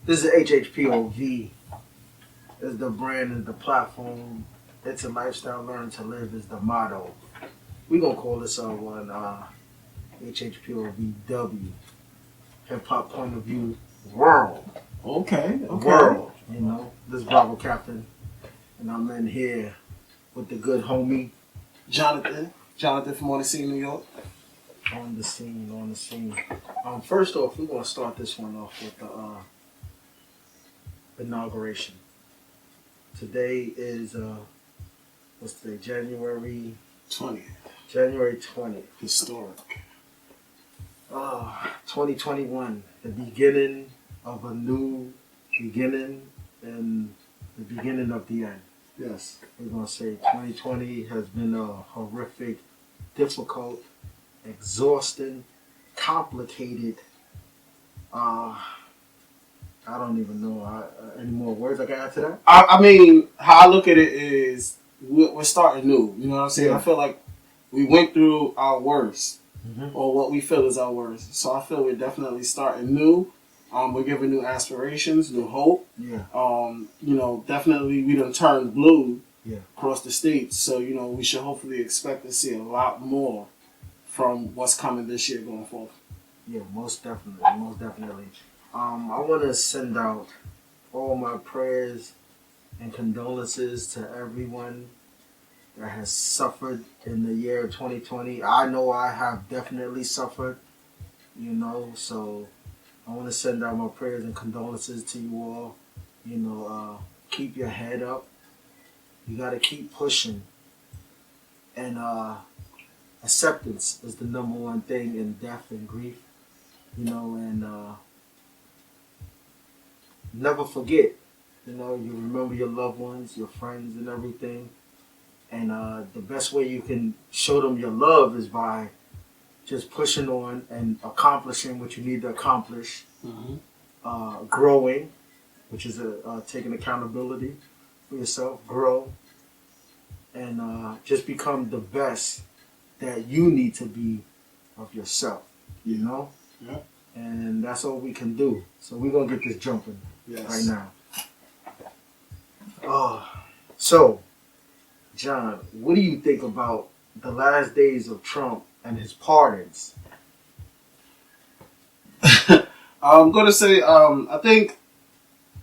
This is HHPOV. Is the brand, is the platform. It's a lifestyle. Learn to live is the motto. We gonna call this one HHPOVW. Hip hop point of view world. Okay. World. You know, this is Bravo Captain, and I'm in here with the good homie Jonathan from On the Scene, New York. on the scene. First off, we're gonna start this one off with the inauguration. Today is what's today? January 20th. January 20th. Historic. 2021, the beginning of a new beginning and the beginning of the end. Yes. We're going to say 2020 has been a horrific, difficult, exhausting, complicated. I don't even know any more words I can add to that. I mean, how I look at it is we're starting new. You know what I'm saying? Yeah. I feel like we went through our worst, Mm-hmm. or what we feel is our worst. So I feel we're definitely starting new. We're giving new aspirations, new hope. Yeah. Definitely we done turned blue Yeah. across the states. So, we should hopefully expect to see a lot more from what's coming this year going forward. Yeah, most definitely. Most definitely. I want to send out all my prayers and condolences to everyone that has suffered in the year 2020. I know I have definitely suffered, so I want to send out my prayers and condolences to you all. Keep your head up. You got to keep pushing. And acceptance is the number one thing in death and grief, and never forget, you remember your loved ones, your friends and everything. And the best way you can show them your love is by just pushing on and accomplishing what you need to accomplish, growing, which is taking accountability for yourself, grow, and just become the best that you need to be of yourself, Yeah. And that's all we can do. So we're going to get this jumping right now. So, John, what do you think about the last days of Trump and his pardons? I'm gonna say I think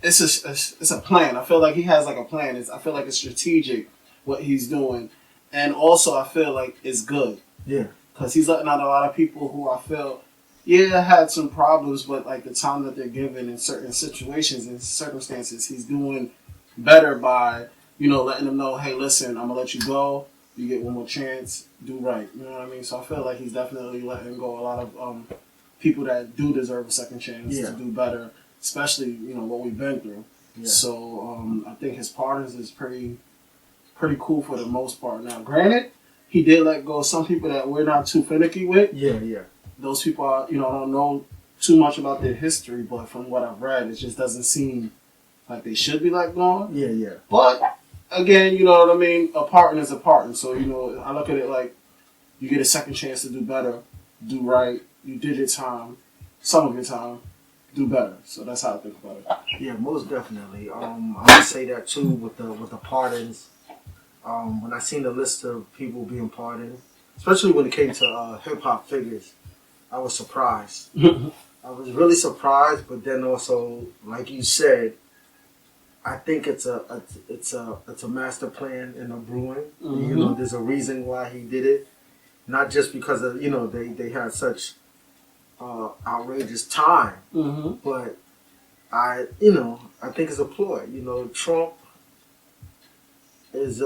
it's a plan. I feel like he has like a plan. I feel like it's strategic what he's doing, and also I feel like it's good. Yeah. Because he's letting out a lot of people who I feel had some problems, but like the time that they're given in certain situations and circumstances, he's doing better by letting them know, hey, listen, I'm gonna let you go. You get one more chance. Do right. You know what I mean? So I feel like he's definitely letting go a lot of people that do deserve a second chance to do better, especially what we've been through. Yeah. So I think his pardons is pretty cool for the most part. Now, granted, he did let go some people that we're not too finicky with. Yeah. Those people are, I don't know too much about their history, but from what I've read, it just doesn't seem like they should be let go. Yeah. But again, you know what I mean? A pardon is a pardon. So, I look at it like you get a second chance to do better, do right. You did your time, some of your time, do better. So that's how I think about it. Yeah, most definitely. I'm gonna say that too with the pardons. When I seen the list of people being pardoned, especially when it came to hip hop figures, I was surprised. I was really surprised, but then also, like you said, I think it's a master plan in the brewing. Mm-hmm. There's a reason why he did it, not just because of they had such outrageous time, but I think it's a ploy. Trump is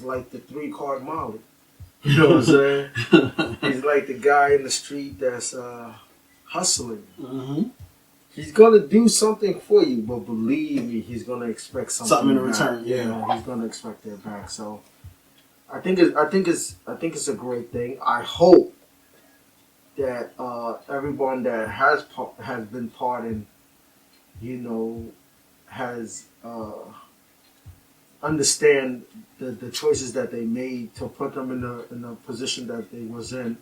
like the 3-card Molly. You know what I'm saying? He's like the guy in the street that's hustling. Mm-hmm. He's gonna do something for you, but believe me, he's gonna expect something in back. return. Yeah, he's gonna expect it back. So I think it's a great thing. I hope that everyone that has been pardoned, has understand the choices that they made to put them in the position that they was in,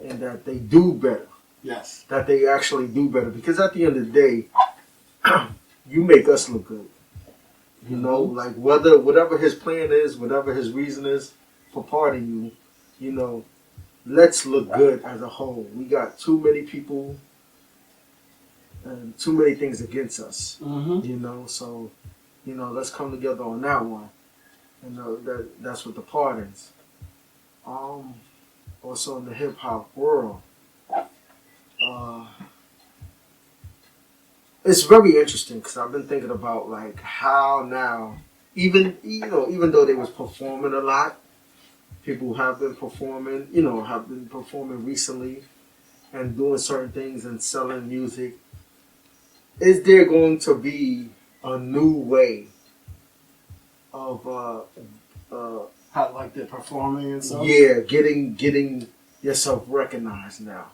and that they do better. Yes. that they actually do better. Because at the end of the day, you make us look good. You know, like whatever his plan is, whatever his reason is for parting you, you know, let's look good as a whole. We got too many people and too many things against us. Mm-hmm. You know, so let's come together on that one. And that's what the part is. Also in the hip hop world, uh, it's very interesting because I've been thinking about like how now, even though they was performing a lot, people have been performing, have been performing recently and doing certain things and selling music. Is there going to be a new way of How like they're performing and stuff. yeah, getting yourself recognized now?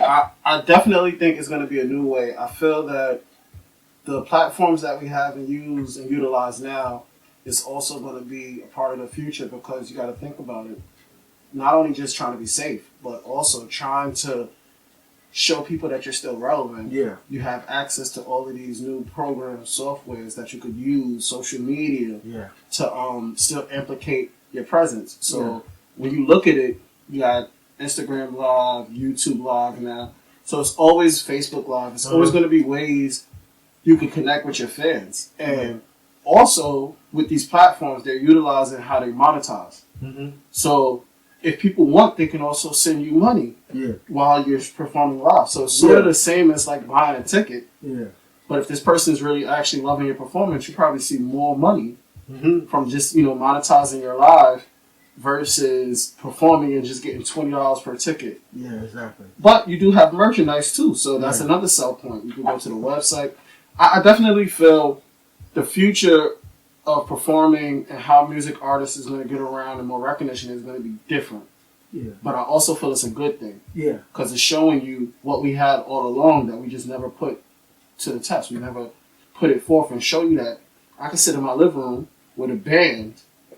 I definitely think it's going to be a new way. I feel that the platforms that we have and use and utilize now is also going to be a part of the future because you got to think about it. Not only just trying to be safe, but also trying to show people that you're still relevant. Yeah. You have access to all of these new programs, softwares that you could use, social media Yeah. to still implicate your presence. So Yeah. when you look at it, you got Instagram Live, YouTube Live now. So it's always Facebook Live. It's always going to be ways you can connect with your fans. And also with these platforms, they're utilizing how they monetize. Mm-hmm. So if people want, they can also send you money Yeah. while you're performing live. So it's sort of the same as like buying a ticket. Yeah. But if this person's really actually loving your performance, you probably see more money Mm-hmm. from just, monetizing your live versus performing and just getting $20 per ticket. Yeah, exactly. But you do have merchandise too, so that's another sell point. You can go to the website. I definitely feel the future of performing and how music artists is going to get around and more recognition is going to be different. Yeah. But I also feel it's a good thing Yeah. because it's showing you what we had all along that we just never put to the test. We never put it forth and show you that I can sit in my living room with a band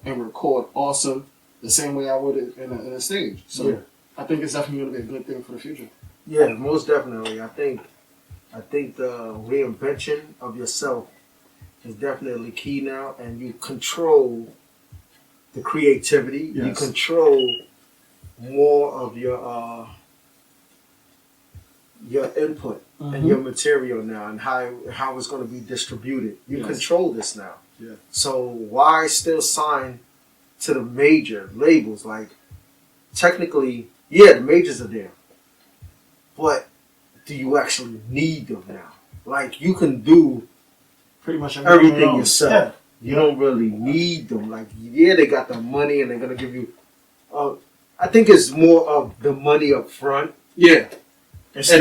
and record awesome the same way I would in a stage. So Yeah. I think it's definitely going to be a good thing for the future. Yeah, most definitely. I think the reinvention of yourself is definitely key now, and you control the creativity. Yes. You control more of your input and your material now, and how it's going to be distributed. You control this now. Yeah. So why still sign to the major labels? Like, technically, yeah, the majors are there, but do you actually need them now? Like, you can do Pretty much everything yourself. Yeah. You don't really need them. Like, yeah, they got the money and they're gonna give you. I think it's more of the money up front. Yeah. Instead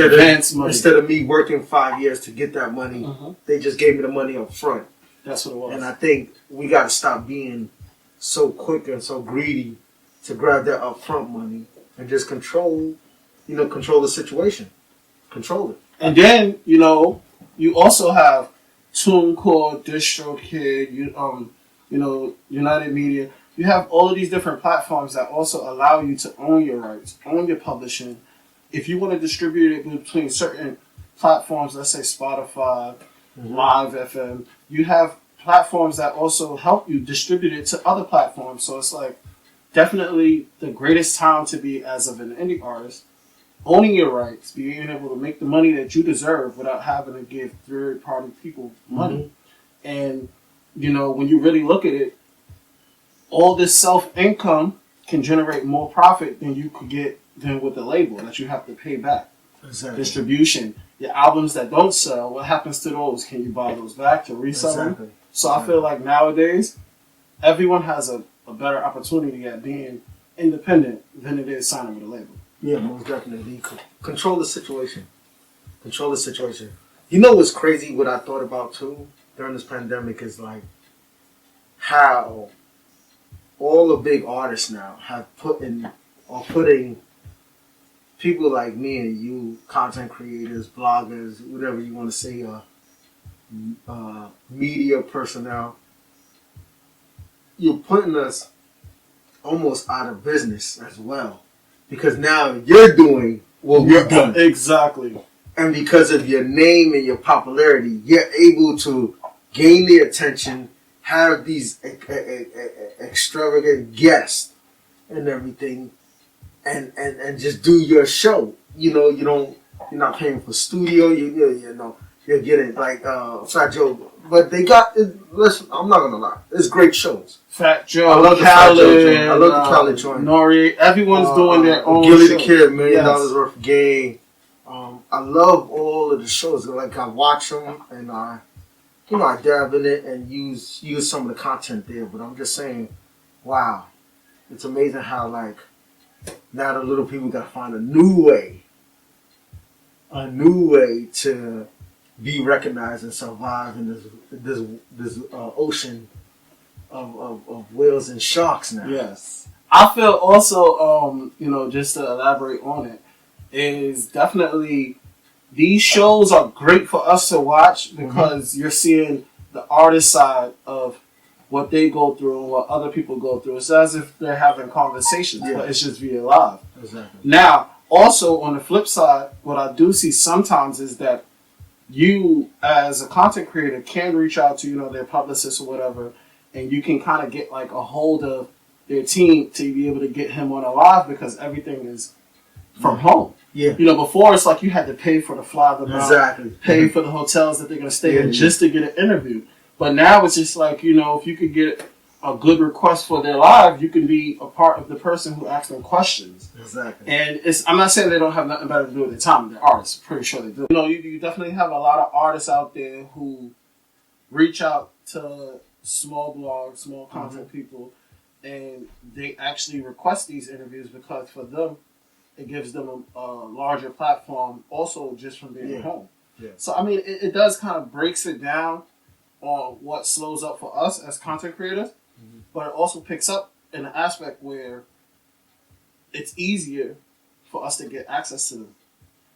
money. of me working 5 years to get that money, they just gave me the money up front. That's what it was. And I think we got to stop being so quick and so greedy to grab that upfront money and just control the situation. Control it. And then, you also have TuneCore, DistroKid, United Media. You have all of these different platforms that also allow you to own your rights, own your publishing. If you want to distribute it between certain platforms, let's say Spotify, Live FM, you have platforms that also help you distribute it to other platforms. So it's like definitely the greatest time to be as of an indie artist, owning your rights, being able to make the money that you deserve without having to give third-party people money. And, when you really look at it, all this self-income can generate more profit than you could get than with the label that you have to pay back. Exactly. Distribution. Your albums that don't sell, what happens to those? Can you buy those back to resell them? So I feel like nowadays, everyone has a better opportunity at being independent than it is signing with a label. Yeah, most definitely. Control the situation. Control the situation. You know what's crazy? What I thought about too during this pandemic is like how all the big artists now have putting people like me and you, content creators, bloggers, whatever you want to say, media personnel. You're putting us almost out of business as well, because now you're doing what we've done. Exactly. And because of your name and your popularity, you're able to gain their attention, have these extravagant guests and everything, and just do your show. You're not paying for studio. You're getting like Fat Joe, but they got. Listen, I'm not gonna lie, it's great shows. Fat Joe, I love the Fat Joe joint. I love the Khaled joint. Nori, everyone's doing their own Gilly show. the Kid, $1 million worth of game. I love all of the shows. Like I watch them and I dab in it and use some of the content there. But I'm just saying, wow, it's amazing how like now the little people got to find a new way to be recognized and survive in this ocean of whales and sharks now. Yes, I feel also, just to elaborate on it, is definitely these shows are great for us to watch because you're seeing the artist side of what they go through and what other people go through. It's as if they're having conversations, but it's just via live. Exactly. Now, also on the flip side, what I do see sometimes is that you, as a content creator, can reach out to their publicist or whatever, and you can kind of get like a hold of their team to be able to get him on a live because everything is from home. Yeah. Before it's like you had to pay for the fly them out, Exactly. pay for the hotels that they're going to stay in just to get an interview. But now it's just like, if you could get a good request for their live, you can be a part of the person who asks them questions. Exactly. And I'm not saying they don't have nothing better to do with their time. They're artists. Pretty sure they do. You definitely have a lot of artists out there who reach out to small blogs, small content people, and they actually request these interviews because for them, it gives them a larger platform also just from being at home. Yeah. So, I mean, it does kind of breaks it down on what slows up for us as content creators, but it also picks up in an aspect where it's easier for us to get access to them.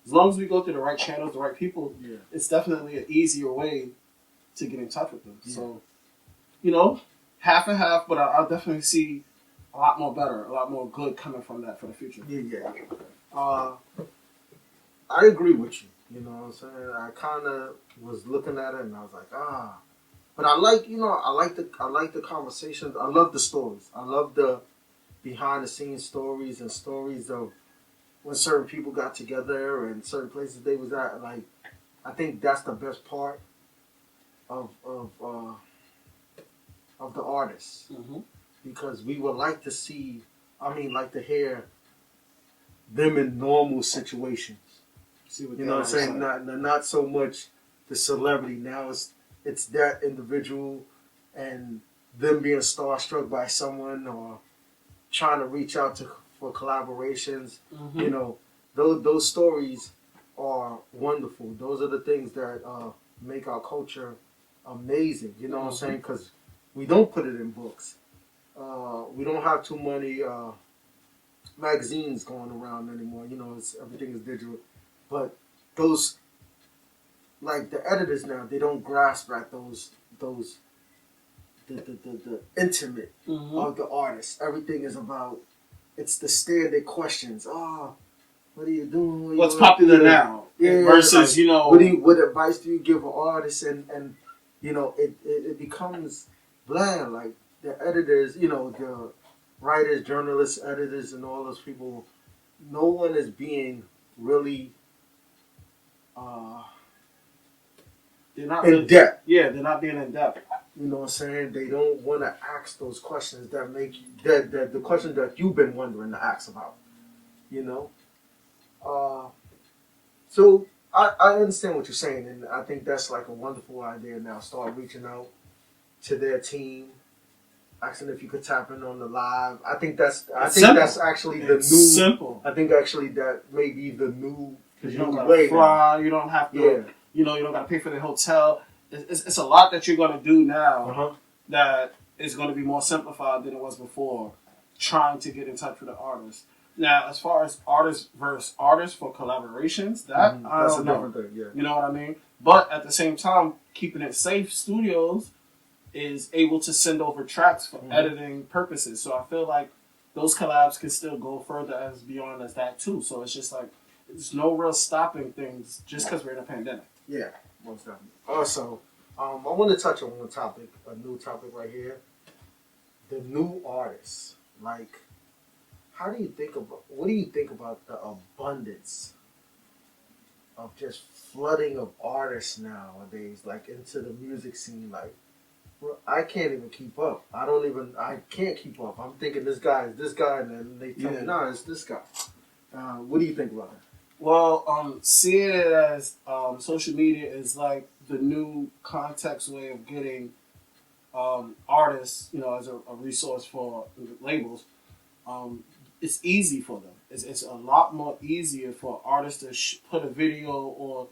As long as we go through the right channels, the right people, it's definitely an easier way to get in touch with them. Yeah. So, half and half, but I'll definitely see a lot more better, a lot more good coming from that for the future. Yeah. I agree with you. You know what I'm saying? I kind of was looking at it and I was like, But I like, I like the conversations. I love the stories. I love the behind the scenes stories and stories of when certain people got together and certain places they was at. Like, I think that's the best part of the artists. Because we would like to see, like to hear them in normal situations. See what you know what I'm saying? Not so much the celebrity. Now it's that individual and them being starstruck by someone or trying to reach out for collaborations. Those stories are wonderful. Those are the things that make our culture amazing. You know what I'm saying? Because we don't put it in books. We don't have too many magazines going around anymore. Everything is digital. But those, like the editors now, they don't grasp at those the intimate of the artist. Everything is about, it's the standard questions. What are you doing? What's popular now? Versus, what advice do you give an artist? And it becomes bland. Like the editors, the writers, journalists, editors, and all those people, no one is being really they're not in depth. Yeah, they're not being in depth. You know what I'm saying? They don't want to ask those questions that make you, the questions that you've been wondering to ask about. So I understand what you're saying, and I think that's like a wonderful idea now. Start reaching out to their team, asking if you could tap in on the live. I think that's actually the new. Simple. I think actually that may be the new. Because you don't got to fly, you don't have to, you don't got to pay for the hotel. It's a lot that you're going to do now that is going to be more simplified than it was before, trying to get in touch with the artist. Now, as far as artists versus artists for collaborations, that's a different thing. Yeah. You know what I mean? But at the same time, keeping it safe, studios is able to send over tracks for editing purposes. So I feel like those collabs can still go further as beyond as that too. So it's just like, there's no real stopping things just because we're in a pandemic. Yeah, most definitely. Also, I want to touch on one topic, a new topic right here. The new artists. Like, how do you think about? What do you think about the abundance of just flooding of artists nowadays, like into the music scene? Like, bro, I can't even keep up. I can't keep up. I'm thinking this guy is this guy, and then they tell me, no, it's this guy. What do you think about that? Well, seeing it as social media is like the new context way of getting artists, as a resource for labels. Um, it's easy for them. It's a lot more easier for artists to put a video or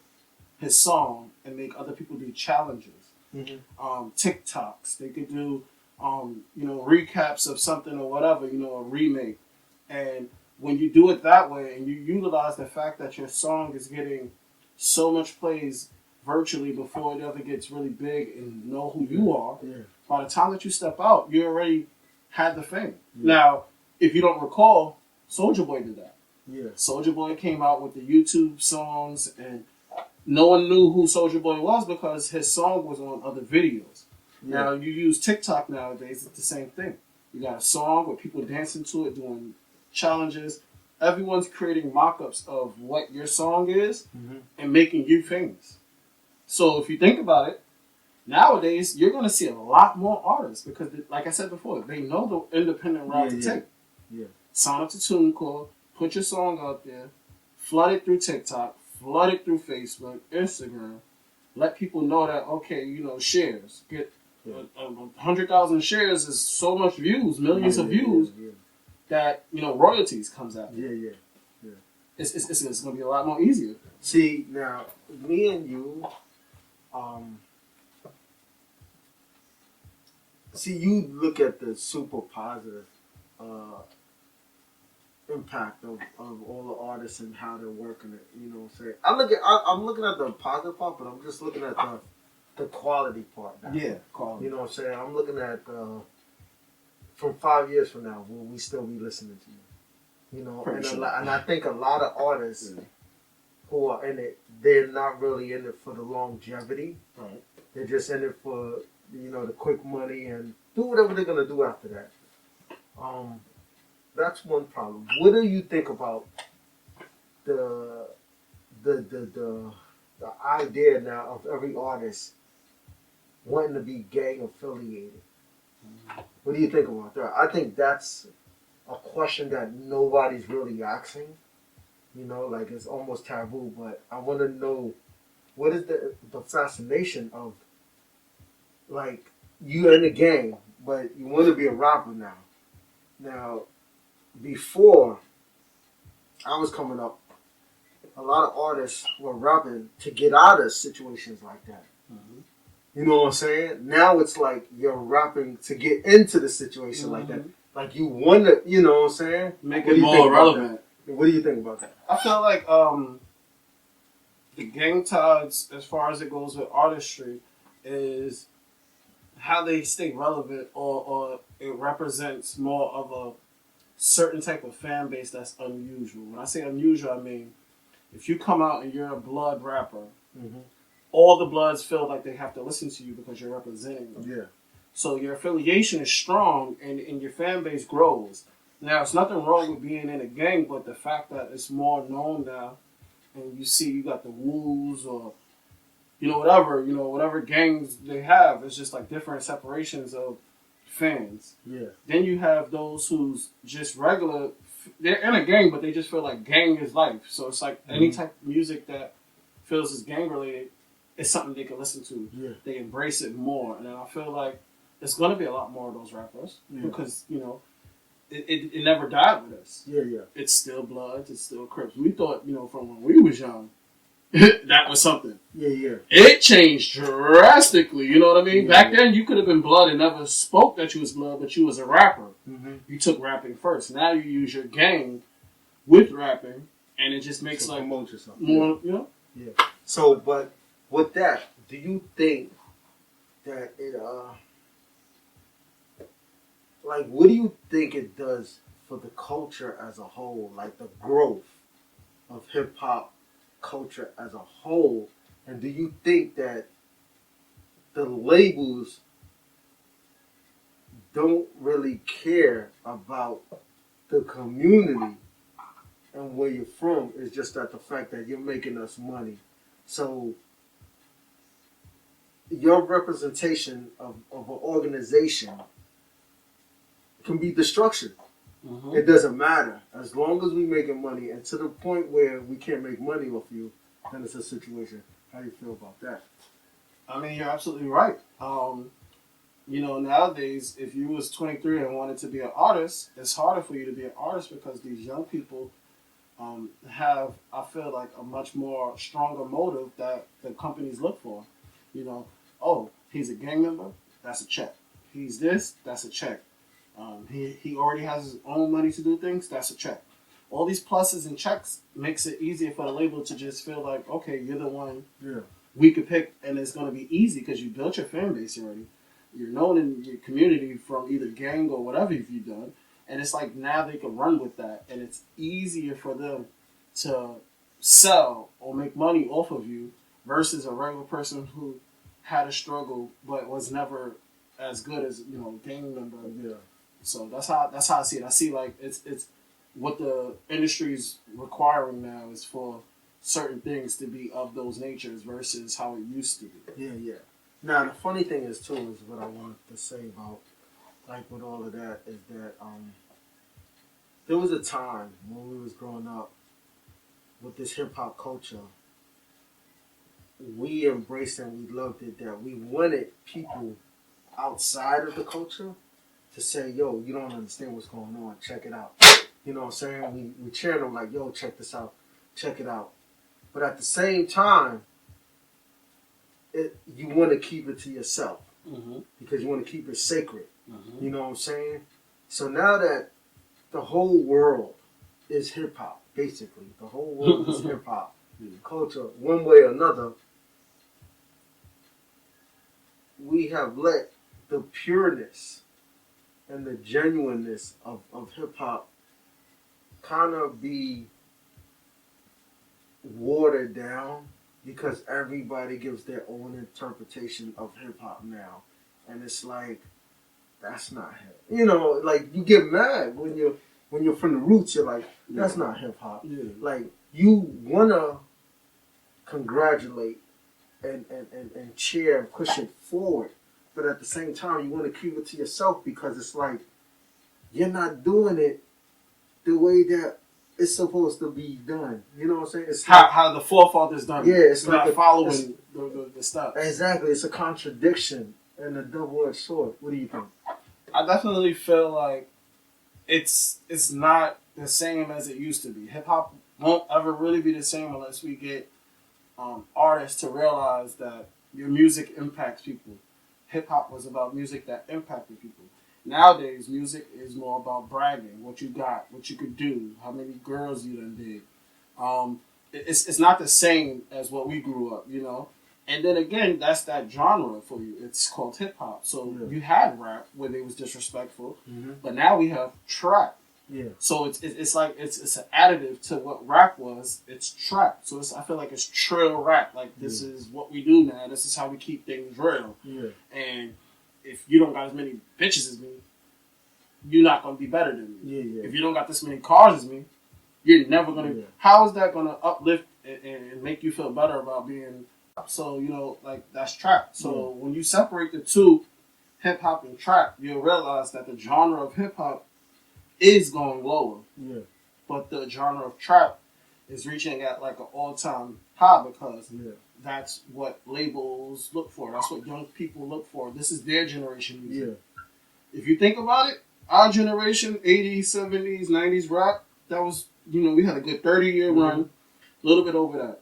his song and make other people do challenges. TikToks. They could do, recaps of something or whatever, a remake. And when you do it that way and you utilize the fact that your song is getting so much plays virtually before it ever gets really big and know who you are, by the time that you step out, you already had the fame. Now, if you don't recall, Soulja Boy did that. Soulja Boy came out with the YouTube songs, and no one knew who Soulja Boy was because his song was on other videos. Now, you use TikTok nowadays, it's the same thing. You got a song with people dancing to it, doing challenges. Everyone's creating mock-ups of what your song is and making you famous. So if you think about it, nowadays you're going to see a lot more artists because, like I said before, they know the independent route to take. Sign up to TuneCore, put your song out there, flood it through TikTok, flood it through Facebook, Instagram. Let people know that, okay, shares. Get 100,000 shares is so much views, millions of views, that, royalties comes out. It's going to be a lot more easier. See, now, me and you, you look at the super positive impact of all the artists and how they're working it. I'm looking at the positive part, but I'm just looking at the quality part now. Quality. You know what I'm saying? I'm looking at from 5 years from now, will we still be listening to you? And I think a lot of artists who are in it, they're not really in it for the longevity. Right. They're just in it for the quick money and do whatever they're gonna do after that. That's one problem. What do you think about the idea now of every artist wanting to be gang affiliated? What do you think about that? I think that's a question that nobody's really asking. Like it's almost taboo. But I want to know, what is the fascination of, like, you're in a gang, but you want to be a rapper now. Now, before I was coming up, a lot of artists were rapping to get out of situations like that. You know what I'm saying? Now it's like you're rapping to get into the situation like that. Like you want to, you know what I'm saying? Make it more relevant. What do you think about that? I feel like the gang ties, as far as it goes with artistry, is how they stay relevant, or it represents more of a certain type of fan base that's unusual. When I say unusual, I mean if you come out and you're a blood rapper, all the Bloods feel like they have to listen to you because you're representing them. So your affiliation is strong and your fan base grows. Now, there's nothing wrong with being in a gang, but the fact that it's more known now, and you got the Wolves or, whatever gangs they have, it's just like different separations of fans. Then you have those who's just regular, they're in a gang, but they just feel like gang is life. So it's like any type of music that feels is gang related, it's something they can listen to. They embrace it more. And then I feel like there's going to be a lot more of those rappers because, it never died with us. It's still Bloods, it's still Crips. We thought, from when we was young, that was something. It changed drastically, you know what I mean? Back then, you could have been Blood and never spoke that you was Blood, but you was a rapper. You took rapping first. Now you use your gang with rapping, and it just makes like promote yourself. More, So, but with that, do you think that it what do you think it does for the culture as a whole, like the growth of hip hop culture as a whole? And do you think that the labels don't really care about the community and where you're from? It's just that the fact that you're making us money. So your representation of an organization can be destruction. Mm-hmm. It doesn't matter. As long as we making money, and to the point where we can't make money off you, then it's a situation. How do you feel about that? I mean, you're absolutely right. Nowadays, if you was 23 and wanted to be an artist, it's harder for you to be an artist because these young people have, I feel like, a much more stronger motive that the companies look for. You know, oh, he's a gang member, that's a check. He's this, that's a check. He already has his own money to do things, that's a check. All these pluses and checks makes it easier for the label to just feel like, okay, you're the one Yeah. we could pick, and it's going to be easy because you built your fan base already. You're known in your community from either gang or whatever you've done, and it's like now they can run with that, and it's easier for them to sell or make money off of you versus a regular person who had a struggle but was never as good as gang member. Yeah. So that's how I see it. I see like it's what the industry's requiring now is for certain things to be of those natures versus how it used to be. Yeah, yeah. Now the funny thing is too is what I wanted to say about like with all of that is that there was a time when we was growing up with this hip hop culture. We embraced and we loved it that we wanted people outside of the culture to say, yo, you don't understand what's going on, check it out. You know what I'm saying? We cheer them like, yo, check this out, check it out. But at the same time, you want to keep it to yourself Mm-hmm. because you want to keep it sacred. Mm-hmm. You know what I'm saying? So now that the whole world is hip hop, basically, the whole world is hip hop culture, one way or another, we have let the pureness and the genuineness of hip hop kind of be watered down because everybody gives their own interpretation of hip hop now, and it's like that's not hip. You know, like you get mad when you're from the roots. You're like, that's not hip hop. Yeah. Like you wanna congratulate and cheer and push it forward, but at the same time you want to keep it to yourself because it's like you're not doing it the way that it's supposed to be done. You know what I'm saying? It's How the forefathers done. Yeah, it's not like following the stuff. Exactly, it's a contradiction and a double-edged sword. What do you think? I definitely feel like it's not the same as it used to be. Hip hop won't ever really be the same unless we get artists to realize that your music impacts people. Hip hop was about music that impacted people. Nowadays, music is more about bragging, what you got, what you could do, how many girls you done did. It's not the same as what we grew up, And then again, that's that genre for you. It's called hip hop. So you had rap where they was disrespectful, but now we have trap. Yeah. So it's like it's an additive to what rap was. It's trap. So I feel like it's trill rap. Like this is what we do now. This is how we keep things real. Yeah. And if you don't got as many bitches as me, you're not gonna be better than me. Yeah, yeah. If you don't got this many cars as me, you're never gonna. Yeah. How is that gonna uplift and make you feel better about being? So like that's trap. So when you separate the two, hip hop and trap, you'll realize that the genre of hip hop is going lower. Yeah. But the genre of trap is reaching at like an all-time high because that's what labels look for. That's what young people look for. This is their generation music. Yeah. If you think about it, our generation, 80s, 70s, 90s rap, that was, we had a good 30-year run, a little bit over that.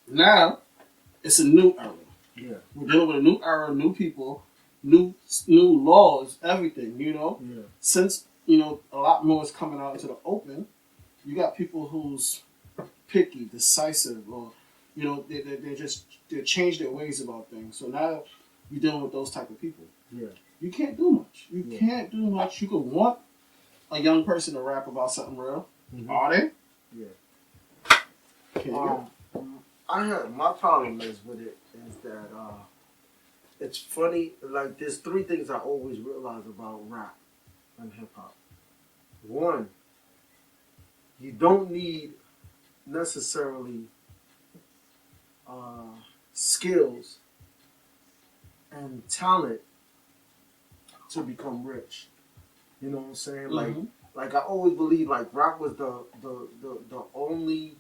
Now, it's a new era. Yeah. We're dealing with a new era, new people, new laws, everything, Yeah. Since, a lot more is coming out into the open, you got people who's picky, decisive, or, they change their ways about things. So now you're dealing with those type of people. Yeah. You can't do much. You can't do much. You could want a young person to rap about something real. Are they? Yeah. Can you? I had my problem is with it is that it's funny. Like there's three things I always realize about rap and hip hop. One, you don't need necessarily uh, skills and talent to become rich. You know what I'm saying? Mm-hmm. Like I always believe like rap was the only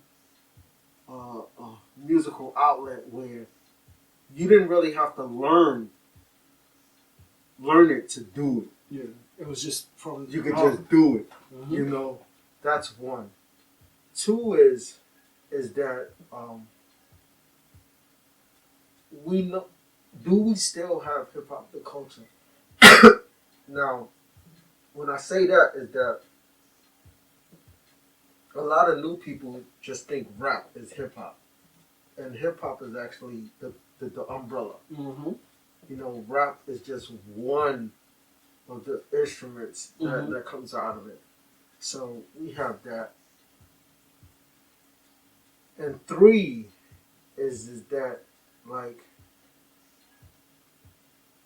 musical outlet where you didn't really have to learn it to do it. Yeah. It was just from You could just do it. Mm-hmm. You know, that's one. Two is that we know. Do we still have hip hop the culture? Now, when I say that, is that a lot of new people just think rap is hip hop, and hip hop is actually the umbrella. Mm-hmm. You know, rap is just one of the instruments Mm-hmm. that comes out of it. So we have that. And three is that like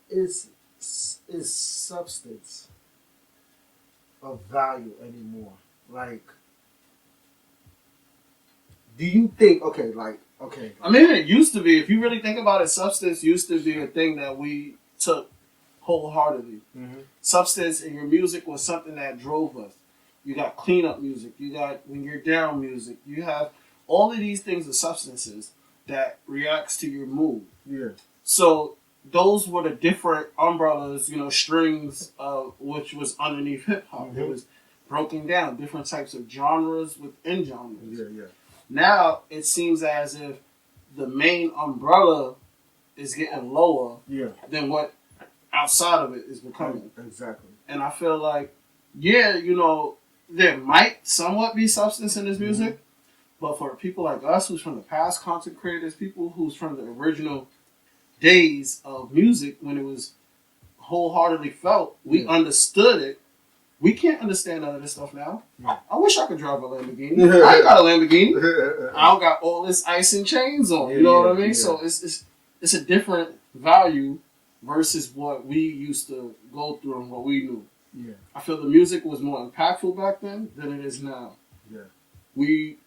is is substance of value anymore? Like, do you think okay? I mean, it used to be. If you really think about it, substance used to be a thing that we took wholeheartedly. Mm-hmm. Substance in your music was something that drove us. You got cleanup music. You got when you're down music. You have all of these things of substances that reacts to your mood. Yeah. So those were the different umbrellas, strings of which was underneath hip hop. Mm-hmm. It was broken down, different types of genres within genres. Yeah, yeah. Now it seems as if the main umbrella is getting lower Yeah. than what outside of it is becoming. Exactly. And I feel like, yeah, there might somewhat be substance in this music, but for people like us who's from the past, content creators, people who's from the original days of music when it was wholeheartedly felt, we understood it. We can't understand none of this stuff now. Yeah. I wish I could drive a Lamborghini. I ain't got a Lamborghini. I don't got all this ice and chains on. You know what I mean? Yeah. So it's a different value versus what we used to go through and what we knew. Yeah. I feel the music was more impactful back then than it is now. Yeah.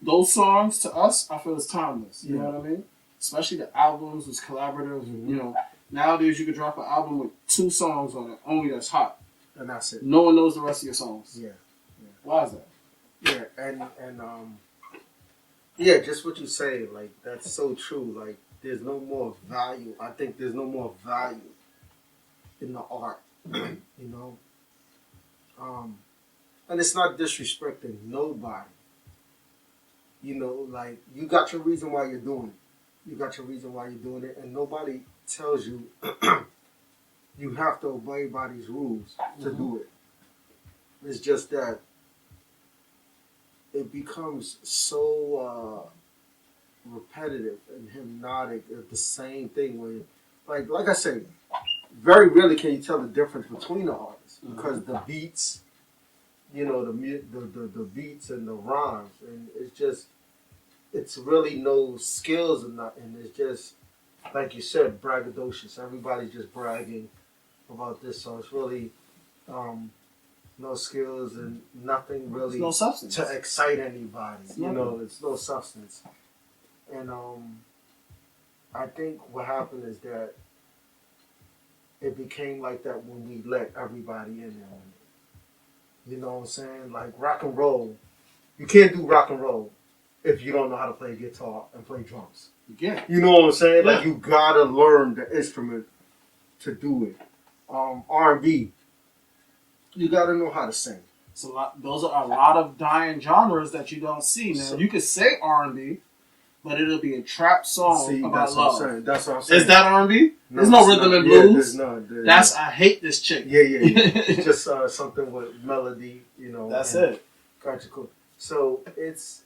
Those songs to us, I feel is timeless. You know what I mean? Especially the albums was collaborative. Mm-hmm. Nowadays you could drop an album with 2 songs on it, only that's hot. And that's it. No one knows the rest of your songs. Yeah. Why is that? Yeah, and yeah, just what you say, like that's so true. Like there's no more value. I think there's no more value in the art. You know? And it's not disrespecting nobody. Like you got your reason why you're doing it. You got your reason why you're doing it, and nobody tells you you have to obey by these rules to do it. It's just that it becomes so repetitive and hypnotic of the same thing where, like I say, very rarely can you tell the difference between the artists because the beats, the beats and the rhymes, and it's really no skills or nothing. It's just like you said, braggadocious. Everybody's just bragging about this, so it's really no skills and nothing really no substance to excite anybody. It's no substance. And I think what happened is that it became like that when we let everybody in there. You know what I'm saying? Like rock and roll, you can't do rock and roll if you don't know how to play guitar and play drums. You know what I'm saying? Yeah. Like you gotta learn the instrument to do it. R&B, you gotta know how to sing. Those are a lot of dying genres that you don't see. Now you could say R&B, but it'll be a trap song about love. That's what I'm saying. Is that R&B? No, there's no rhythm and blues. That's I hate this chick. Yeah. It's just something with melody. That's it. Gotcha, cool. So it's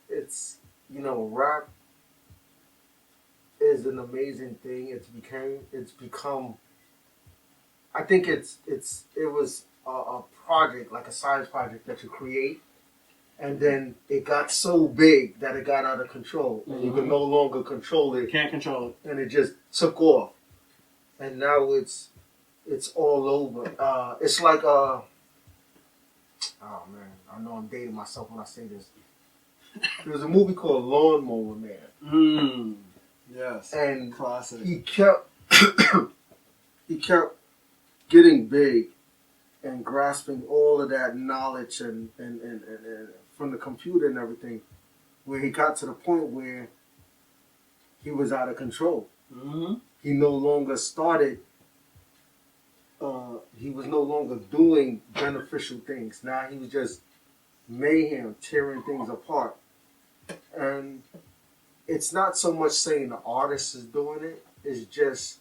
rap is an amazing thing. It's become. I think it was a project, like a science project that you create, and then it got so big that it got out of control, and you could no longer control it. Can't control it. And it just took off, and now it's all over. It's like oh man, I know I'm dating myself when I say this. There was a movie called Lawnmower Man. Yes. And classic. He kept he kept getting big and grasping all of that knowledge and from the computer and everything, where he got to the point where he was out of control. He no longer started. He was no longer doing beneficial things. Now he was just mayhem, tearing things apart. And it's not so much saying the artist is doing it. It's just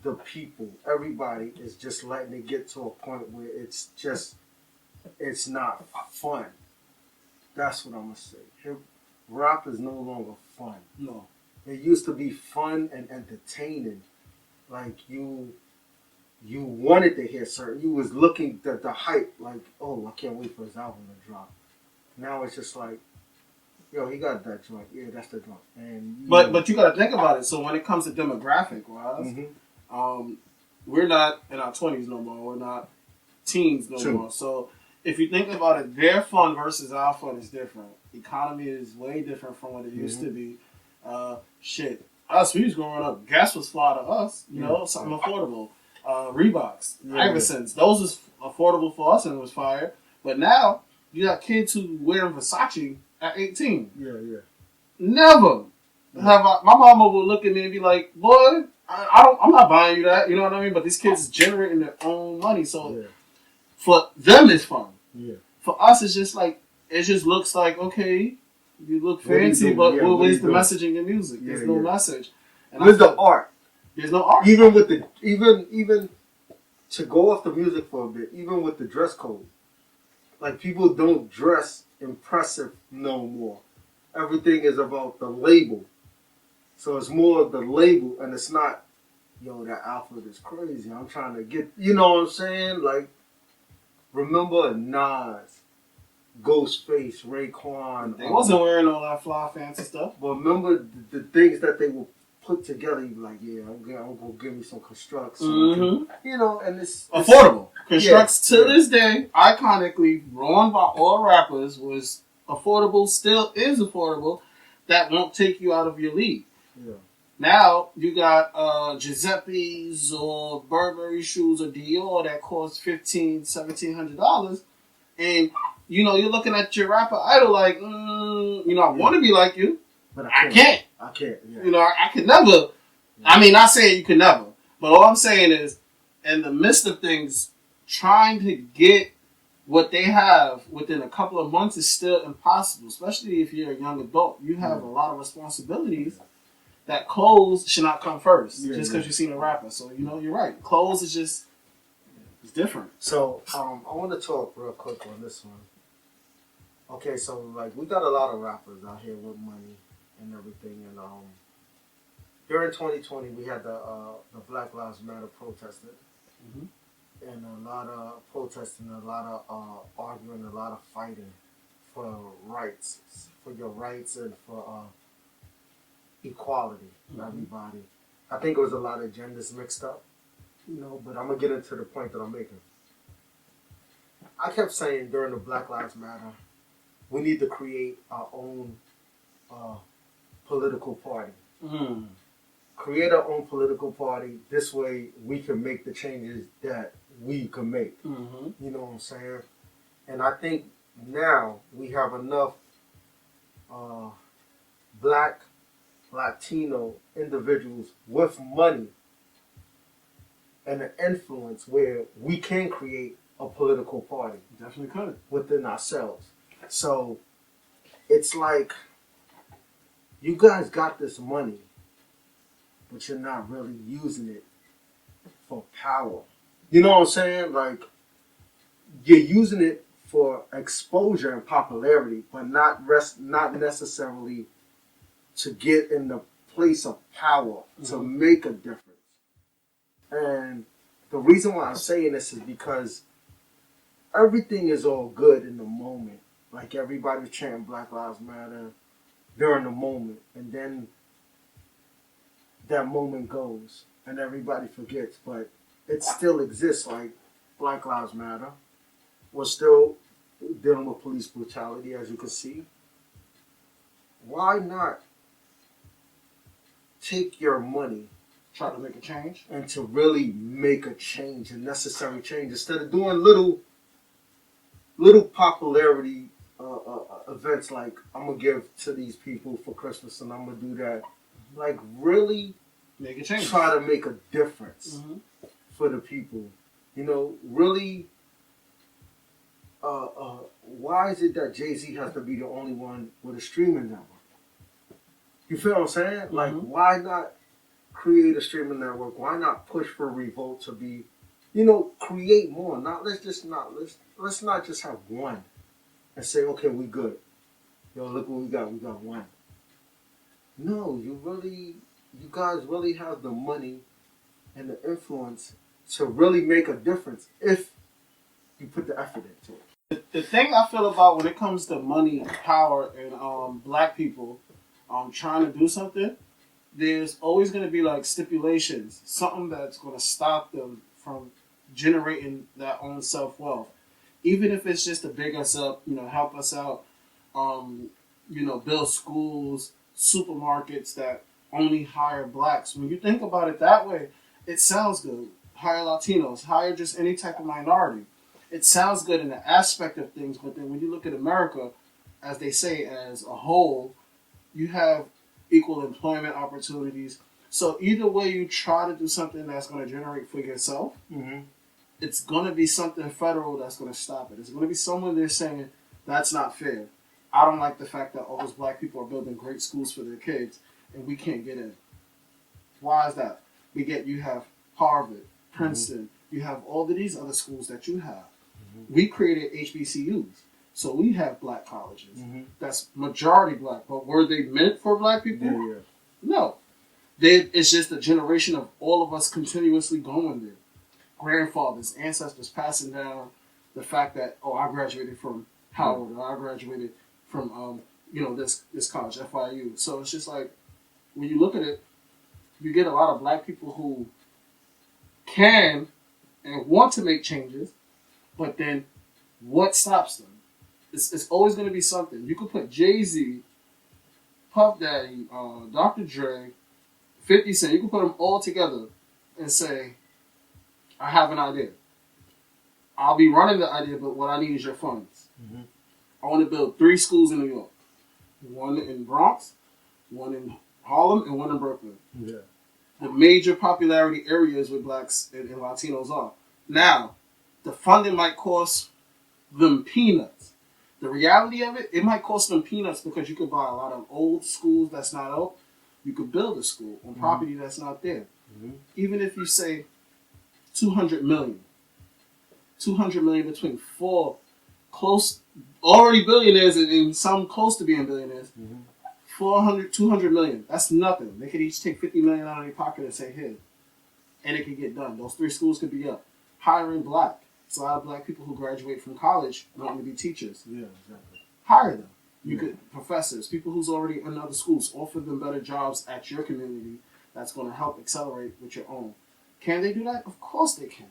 the people. Everybody is just letting it get to a point where it's not fun. That's what I'm gonna say. Rap is no longer fun. No. It used to be fun and entertaining. Like you wanted to hear certain. You was looking at the hype. Like, oh, I can't wait for his album to drop. Now it's just like, yo, he got that joint. Yeah, that's the joint. And but you got to think about it. So when it comes to demographic wise, we're not in our 20s no more. We're not teens no more. So if you think about it, their fun versus our fun is different. Economy is way different from what it used to be. Shit, us, we was growing up. Gas was fly to us. You know, something affordable. Reeboks, Iversons, those was affordable for us and it was fire. But now you got kids who wearing Versace at 18. Yeah. Never have my mama would look at me and be like, "Boy, I'm not buying you that." You know what I mean? But these kids is generating their own money, so for them it's fun. Yeah. For us, it's just like it just looks like okay, you look fancy, but where's the message in your music? There's no message. And where's the art? There's no art. Even with the even to go off the music for a bit, even with the dress code, like people don't dress impressive no more. Everything is about the label, so it's more of the label, and it's not, yo, that outfit is crazy. I'm trying to get, you know what I'm saying? Like, remember Nas, Ghostface, Raekwon. They wasn't wearing all that fly fancy stuff. But remember the things that they will put together. You be like, yeah, I'm gonna give me some constructs. So you know, and it's affordable. Constructs to this day, iconically worn by all rappers, was affordable. Still is affordable. That won't take you out of your league. Yeah. Now you got Giuseppe's or Burberry shoes or Dior that cost $1,500-$1,700, and you know you're looking at your rapper idol like, you know, I want to be like you, but I can't. Yeah. You know, I could never. Yeah. I mean, not saying you could never, but all I'm saying is, in the midst of things, trying to get what they have within a couple of months is still impossible, especially if you're a young adult. You have a lot of responsibilities. That clothes should not come first just because you've seen a rapper. So, you know, you're right. Clothes is just, it's different. So, I want to talk real quick on this one. Okay, so, like, we got a lot of rappers out here with money and everything. And during 2020, we had the Black Lives Matter protesting. And a lot of protesting, a lot of arguing, a lot of fighting for rights, for your rights and for equality for everybody. I think it was a lot of genders mixed up, you know, but I'm going to get into the point that I'm making. I kept saying during the Black Lives Matter, we need to create our own political party. Create our own political party. This way we can make the changes that we can make. You know what I'm saying? And I think now we have enough Black, Latino individuals with money and an influence where we can create a political party. Definitely could. Within ourselves. So it's like, you guys got this money, but you're not really using it for power. You know what I'm saying? Like, you're using it for exposure and popularity, but not necessarily to get in the place of power, to make a difference. And the reason why I'm saying this is because everything is all good in the moment Like everybody's chanting Black Lives Matter during the moment, and then that moment goes, and everybody forgets. But it still exists. Like Black Lives Matter. We're still dealing with police brutality, as you can see. Why not take your money Try to make a change. and to really make a change, a necessary change, instead of doing little popularity events like I'm gonna give to these people for Christmas and I'm gonna do that. Like really Make a change. try to make a difference Mm-hmm. for the people. You know, really. Why is it that Jay-Z has to be the only one with a streaming network? You feel what I'm saying? Mm-hmm. Like, why not create a streaming network? Why not push for Revolt to be, create more? Not let's not just have one and say, okay, we good. Yo, look what we got. We got one. No, you guys really have the money and the influence to really make a difference if you put the effort into it. The thing I feel about when it comes to money, power, and black people trying to do something, there's always going to be like stipulations, something that's going to stop them from generating their own self wealth. Even if it's just to big us up, help us out, build schools, supermarkets that only hire blacks. When you think about it that way, it sounds good. Hire Latinos, hire just any type of minority. It sounds good in the aspect of things, but then when you look at America, as they say, as a whole, you have equal employment opportunities. So either way you try to do something that's going to generate for yourself, Mm-hmm. it's going to be something federal that's going to stop it. It's going to be someone there saying, that's not fair. I don't like the fact that all those black people are building great schools for their kids and we can't get in. Why is that? You have Harvard, Princeton, you have all of these other schools that you have. Mm-hmm. We created HBCUs. So we have black colleges. Mm-hmm. That's majority black. But were they meant for black people? Yeah. No. It's just a generation of all of us continuously going there. Grandfathers, ancestors passing down the fact that, I graduated from Howard, or I graduated from this college, FIU. So it's just like, when you look at it, you get a lot of black people who can and want to make changes, but then what stops them? It's always going to be something. You could put Jay-Z, Puff Daddy, Dr. Dre, 50 Cent, you can put them all together and say, I have an idea. I'll be running the idea, but what I need is your funds. Mm-hmm. I want to build 3 schools in New York. One in Bronx, one in Harlem, and one in Brooklyn. Yeah. The major popularity areas where blacks and Latinos are. Now, the funding might cost them peanuts. The reality of it, it might cost them peanuts because you could buy a lot of old schools that's not up. You could build a school on property that's not there. Mm-hmm. Even if you say 200 million. 200 million between 4 close, already billionaires and some close to being billionaires. Mm-hmm. 200 million. That's nothing. They could each take 50 million out of their pocket and say, here. And it could get done. Those 3 schools could be up. Hiring black. It's a lot of black people who graduate from college wanting to be teachers. Yeah, exactly. Hire them. You could, professors, people who's already in other schools, offer them better jobs at your community that's going to help accelerate with your own. Can they do that? Of course they can.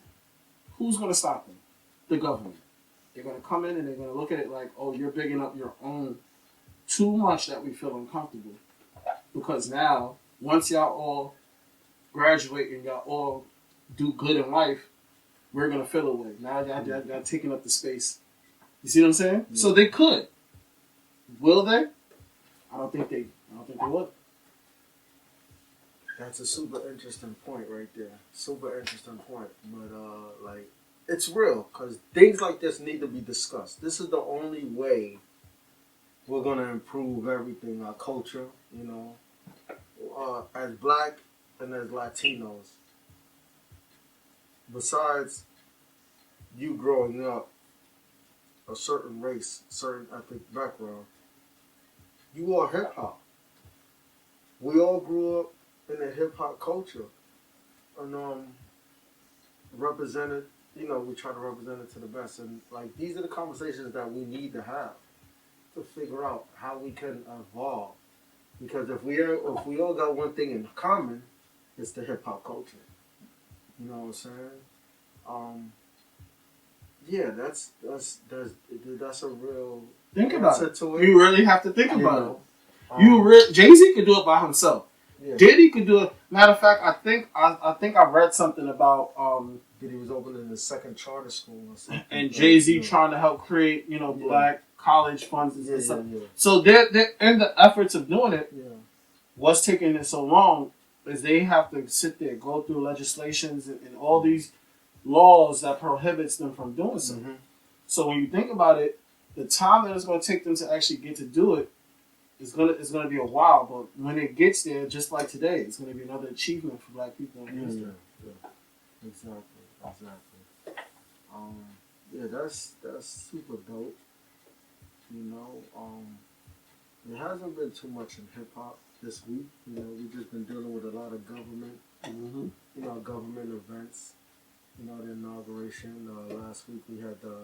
Who's going to stop them? The government. They're going to come in and they're going to look at it like, you're bigging up your own too much that we feel uncomfortable. Because now, once y'all all graduate and y'all all do good in life, we're going to feel away. Now y'all taking up the space. You see what I'm saying? Yeah. So they could. Will they? I don't think they would. That's a super interesting point right there. Super interesting point. But, it's real because things like this need to be discussed. This is the only way we're going to improve everything, our culture, as black and as Latinos. Besides you growing up a certain race, certain ethnic background, you are hip-hop. We all grew up in a hip-hop culture and represented, we try to represent it to the best. And, these are the conversations that we need to have. to figure out how we can evolve. Because if we all got one thing in common, it's the hip hop culture. You know what I'm saying? Um, yeah, that's a real Think about answer it. to it. You really have to think You about know, it. Jay-Z could do it by himself. yeah. Diddy could do it. Matter of fact, I think I read something about Diddy was opening the second charter school or something. and Jay-Z Yeah. trying to help create Yeah. black college funds and Yeah, stuff. yeah, yeah. So they're in the efforts of doing it. Yeah. What's taking it so long is they have to sit there, go through legislations and all these laws that prohibits them from doing so. Mm-hmm. So when you think about it, the time that it's going to take them to actually get to do it is going to be a while. But when it gets there, just like today, it's going to be another achievement for black people in history. Yeah. Exactly. Yeah, that's super dope. You know, there hasn't been too much in hip hop this week. You know, we've just been dealing with a lot of government, Mm-hmm. you know, government events. You know, the inauguration. Last week we had the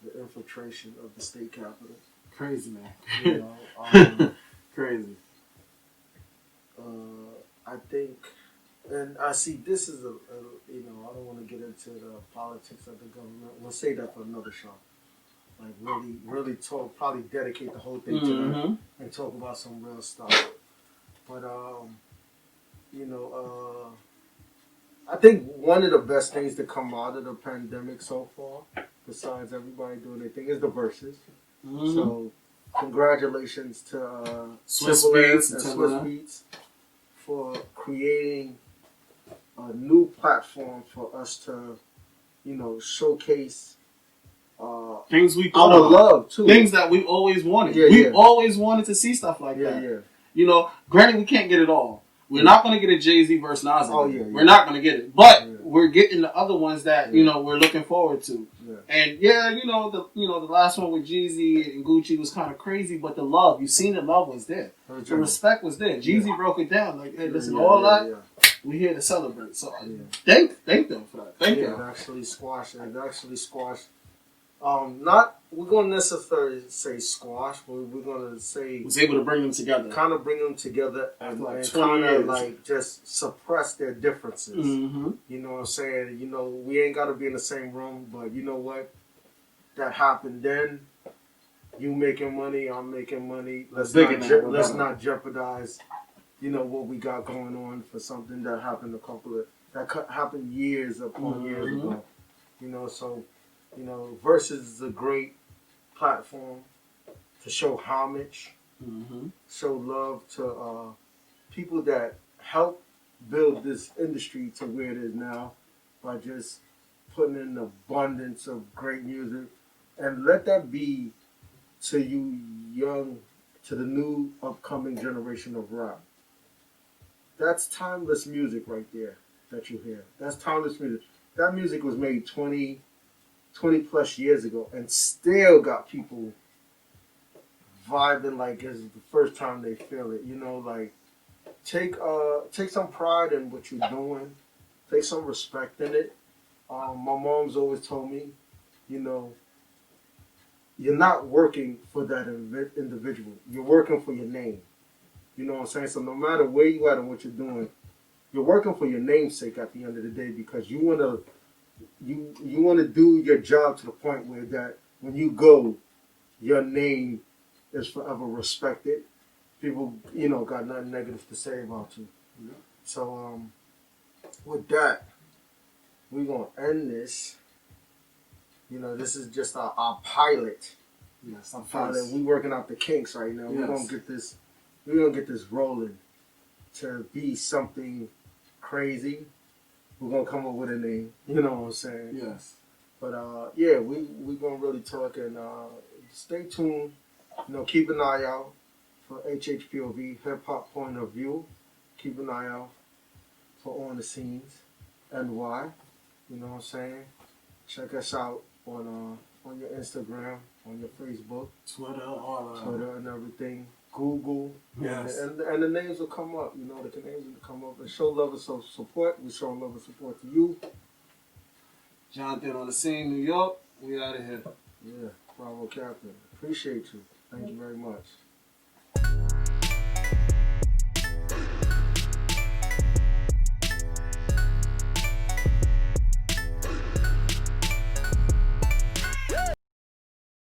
the infiltration of the state capitol. Crazy, man. You know, Crazy. I think, and I see this is you know, I don't want to get into the politics of the government. We'll say that for another show. Like really talk, probably dedicate the whole thing to that Mm-hmm. and talk about some real stuff. But you know, I think one of the best things to come out of the pandemic so far, besides everybody doing their thing, is the verses. Mm-hmm. So congratulations to Swiss Timbaland Beats and and Swiss Timbaland. Beats for creating a new platform for us to, you know, showcase Things we our thought about. love too. Things that we always wanted. Yeah, we yeah. always wanted to see stuff like that. Yeah. You know, granted, we can't get it all. We're not going to get a Jay-Z versus Nas. Oh, again. yeah. We're not going to get it. But Yeah. we're getting the other ones that, Yeah. you know, we're looking forward to. Yeah. And yeah, the last one with Jeezy and Gucci was kind of crazy, but the love, you seen the love was there. The respect was there. Jeezy broke it down. Like, hey, listen, all that, we're here to celebrate. So thank them for that. Thank you. It actually squashed. Not we're gonna necessarily say squash, but we're gonna say Was able to bring them together. kind of bring them together and, After like and 20 kind of years. like just suppress their differences. Mm-hmm. You know what I'm saying? You know, we ain't got to be in the same room, but you know what? That happened then. You making money, I'm making money. Let's not jeopardize, you know, what we got going on for something that happened happened years upon years Mhm. ago. You know, so you know, Versus is a great platform to show homage, Mm-hmm. show love to people that help build this industry to where it is now by just putting in abundance of great music, and let that be to to the new upcoming generation of rap. That's timeless music right there that you hear. That's timeless music. That music was made 20 plus years ago and still got people vibing like it's the first time they feel it. You know, like take some pride in what you're doing. Take some respect in it. My mom's always told me, you know, you're not working for that individual. You're working for your name. You know what I'm saying? So no matter where you at and what you're doing, you're working for your namesake at the end of the day because you wanna do your job to the point where that when you go, your name is forever respected. People, you know, got nothing negative to say about you. Yeah. So with that, we're gonna end this. You know, this is just our pilot. Yes, I'm Pilot. We working out the kinks right now. Yes. We're gonna get this rolling to be something crazy. We're gonna come up with a name. You know what I'm saying? Yes. But yeah, we gonna really talk and stay tuned. You know, keep an eye out for HHPOV, Hip Hop Point of View. Keep an eye out for On the Scenes and why. You know what I'm saying? Check us out on your Instagram, on your Facebook, Twitter, all of Twitter, and everything. Google, Yes. and the names will come up. You know, the names will come up and show love and support. We show love and support to you. Jonathan on the scene, New York. We out of here. Yeah. Bravo, Captain. Appreciate you. Thank you very much.